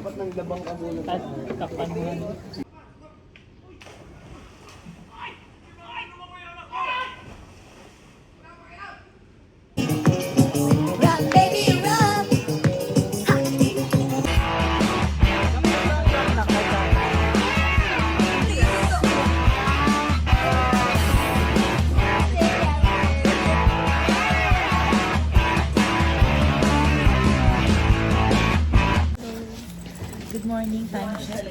Ba't nang labang ka muna? At kapanuhan. Run, baby, run. Good morning, time check.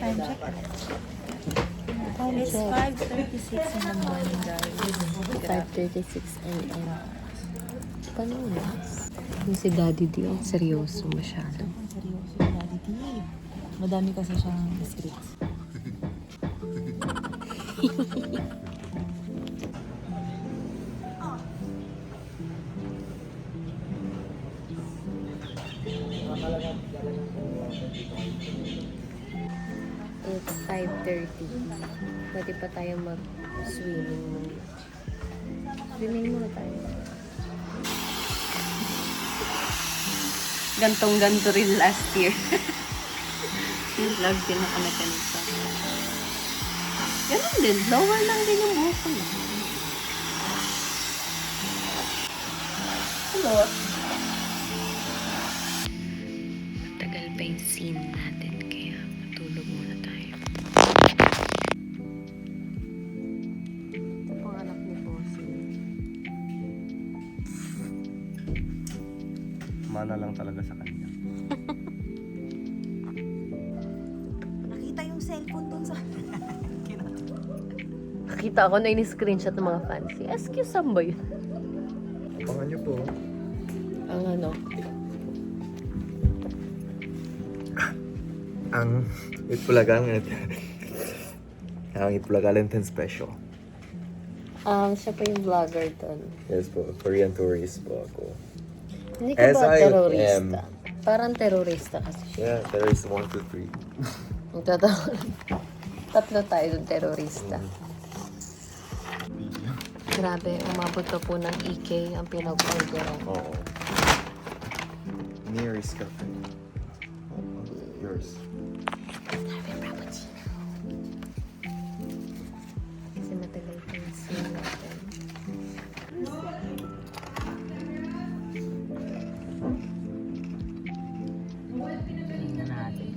It's 5:36 in the morning, guys. 5:36 a.m. Panunas. Yung si Daddy D, ang seryoso masyado. Seryoso yung Daddy D. Madami kasi siyang scripts. It's 5:30. Pwede pa tayo mag-swimming muna. Swimming muna tayo. Gantong-ganto rin last year. Yung vlog din ako nagkanita. Ganun din. Lower lang din yung buhok ko. Hello. Tagal pa yung scene natin. Kaya matulog muna tayo. Ito pang anak ni Bossy. Mana lang talaga sa kanya. Nakita yung cellphone dun sa... Nakita ako na ini-screenshot ng mga fans. SQ saan ba yun? Abangan niyo po. Ang ano? Ang Itbulaga ang Itbulaga Lenten Special. Siya pa yung vlogger doon. Yes po, Korean tourist po ako. Hindi ka ba SIM. terorista? Parang terorista kasi siya. Yeah, terrorist 1, 2, 3. Ang totoo. Tatlo tayo doon terorista. Grabe, umabot pa po ng EK ang pinag-orderan. Oo. Nearest cafe. Yours. Kasi matagal pa yung scene natin. Tingnan natin.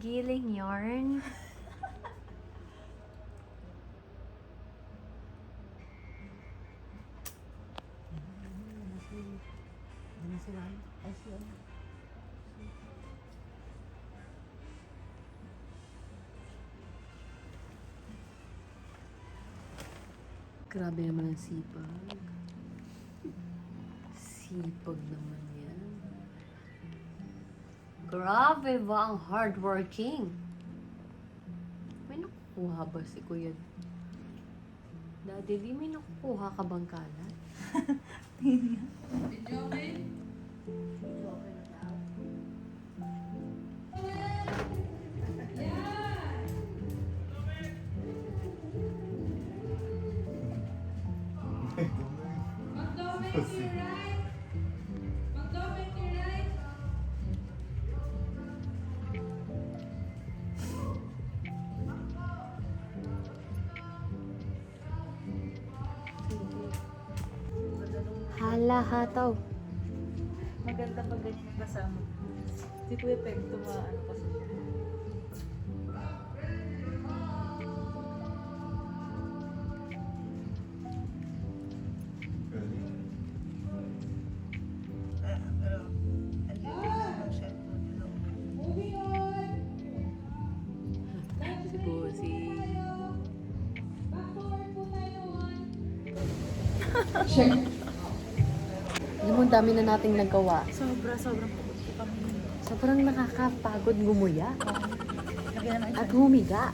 Giling yarn. Grabe naman ang sipag. Sipag naman yan. Grabe ba ang hardworking? May nakukuha ba si Kuya? Daddy, di may nakukuha ka bang kalat? Hala, hataw. Maganda pag ganyan kasama. Si Kuya Peg, tumaano kasi siya. Alam mo, ang dami na nating nagawa. Sobrang pagod po kami. Sobrang nakakapagod gumuya Lagyan naman at humiga.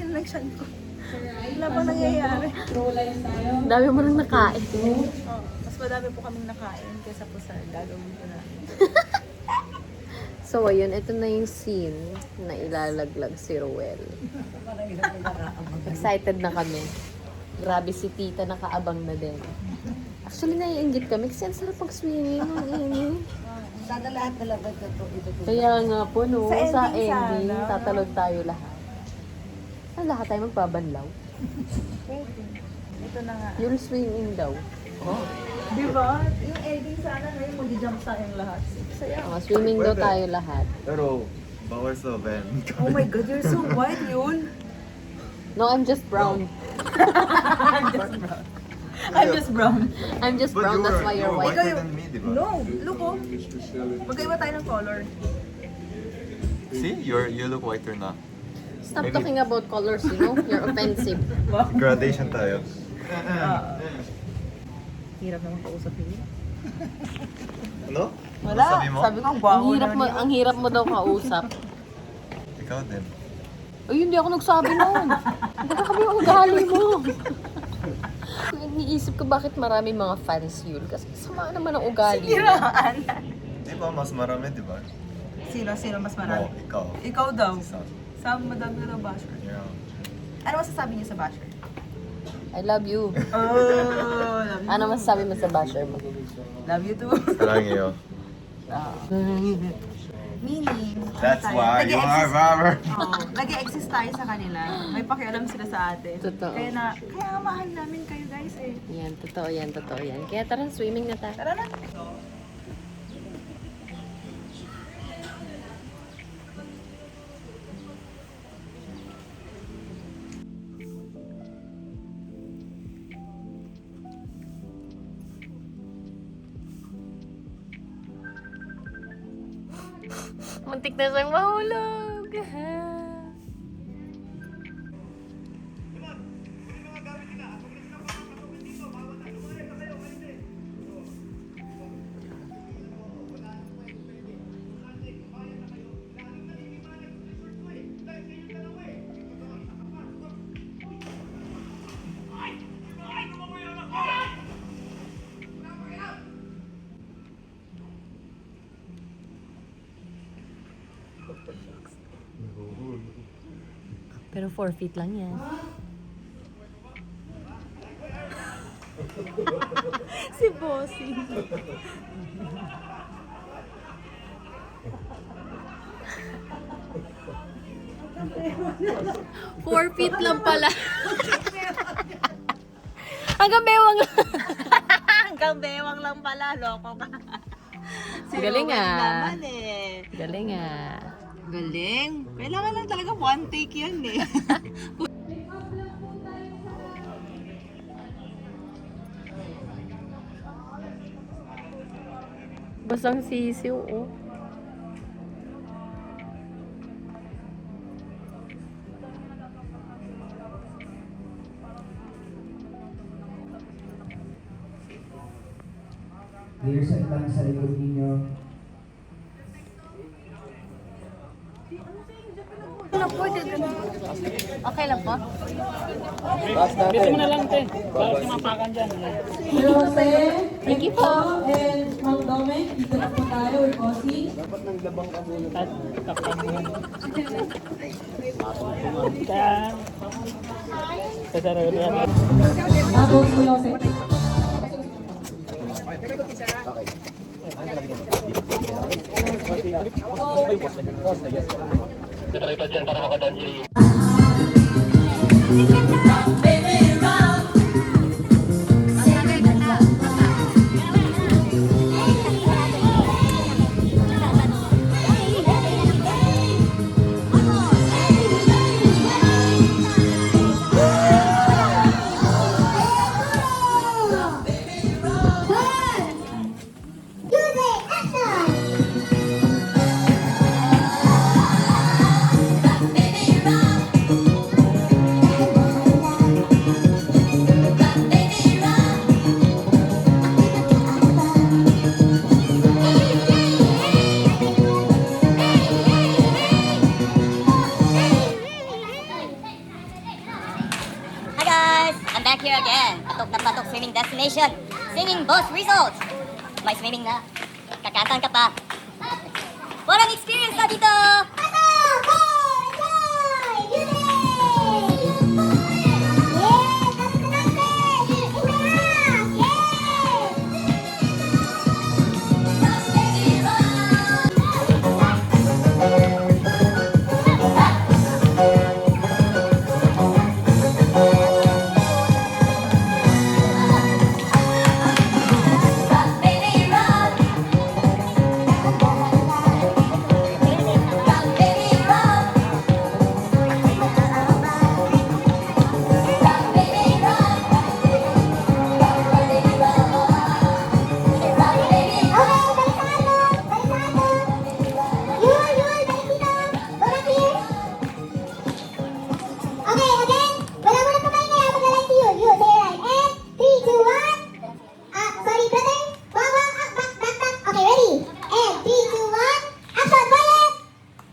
Yan lang siya ko. Wala bang nangyayari? Ang dami mo nang nakain. Oh, mas madami po kaming nakain kaysa po sa gagawin ko na. So, ayun, ito na yung scene na ilalaglag si Ruel. Excited na kami. Grabe si tita, nakaabang na din. Actually, naiinggit kami kasi ang sarap pag-swimming. Sana lahat talaga ito. Kaya nga po, no, Sa sa ending ending, sana. tatalog tayo lahat. Lahat tayo magbabanlaw. Pwede. Ito na nga. You'll swim in daw. Di ba? Yung ending sana ngayon mag-jump tayong lahat. Saya. Swimming daw tayo lahat. Pero, bawal sa van. Oh my God, you're so white, yun. No, I'm just brown. I'm just brown. I'm just brown, that's why you're white. whiter than me, di ba? No, look oh. Magkaiba tayo ng color. See? You look whiter na. Stop Maybe- talking about colors, you know? You're offensive. Gradation tayo. Hirap naman kausapin. Ano? Wala. Sabi mo? Sabi ko, baho Ang hirap mo daw kausap. Ikaw din. Ay, hindi ako nagsabi noon. Nagkakabi yung ugali mo. Iniisip ko bakit marami mga fans yun. Kasi sama naman ang ugali. Siraan. Di ba mas marami, di ba? Sino mas No, marami? ikaw. Ikaw daw. Si Sam. Sabi madami na daw basher. Yeah. Ano masasabi niyo sa basher? I love you. Oh, love you. Ano masasabi mo sa basher mo? Love you too. Sarang iyo. Meaning, That's tayo, why you are our... nag-exist tayo sa kanila. May pakialam sila sa atin. Totoo. Kaya mahal namin kayo guys eh. Yan, totoo yan, totoo yan. Kaya tara, swimming na tayo. Tara na. Muntik na siyang mahulog. Pero 4 feet lang yan. Si Bossy. Four feet lang pala. Hanggang bewang lang. Hanggang bewang lang pala, loko ka. Galing Rowan ah. naman eh. Galing ah. Galing. Kailangan lang talaga one take yan eh. Basang sisiw, oh. Clear set lang sa likod ninyo. Okay lang po? Jose, Thank you po. and Mang Dome, dito na po tayo with Bossy. Tapos si Jose. Destination. Singing boss results. May swimming na. Kakatang ka pa. What an experience na dito!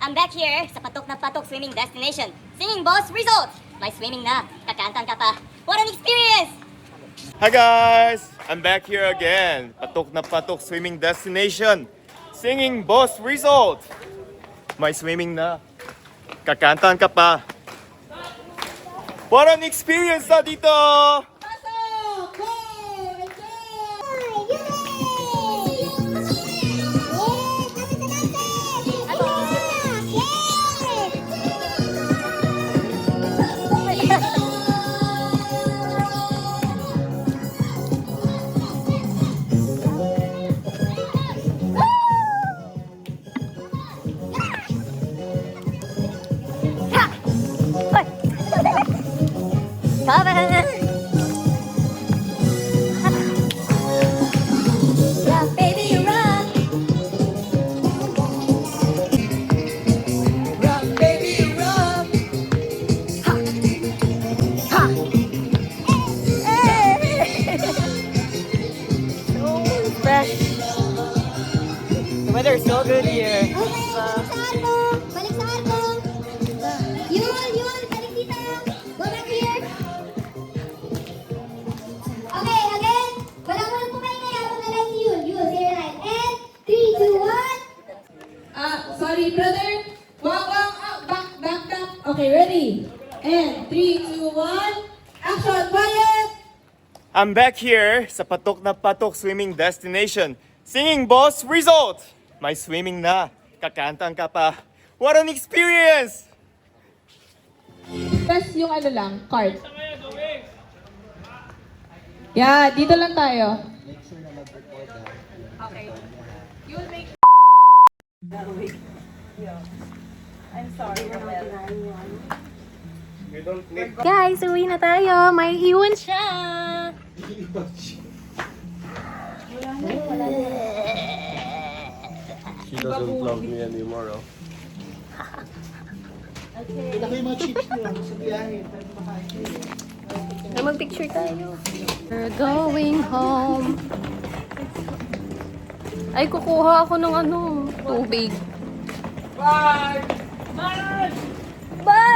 I'm back here sa Patok na Patok Swimming Destination. Singing boss results. May swimming na. Kakantang ka pa. What an experience! Hi guys! I'm back here again. Patok na Patok Swimming Destination. Singing boss result. May swimming na. Kakantahan ka pa. What an experience na dito! Cover! Rock, baby, rock! Rock, baby, rock! Ha! Ha! So fresh. The weather is so good here. Balik sa arko! Yul, balik dito! Go back here! Okay, again. Walang po kayo kaya ako na lang si Yul. Yul, say your line. And 3, 2, 1. Sorry, brother. Walk, back. Okay, ready? And 3, 2, 1. Action, quiet! I'm back here sa Patok na Patok Swimming Destination. Singing boss result. May swimming na. Kakantahan ka pa. What an experience! Press yung ano lang, card. Yeah, dito lang tayo. I'm sorry, Romel. Guys, uwi na tayo. May iwan siya. She doesn't love me anymore. Oh. Mag-picture tayo. We're going home. Ay, kukuha ako ng tubig. Bye! Bye! Bye!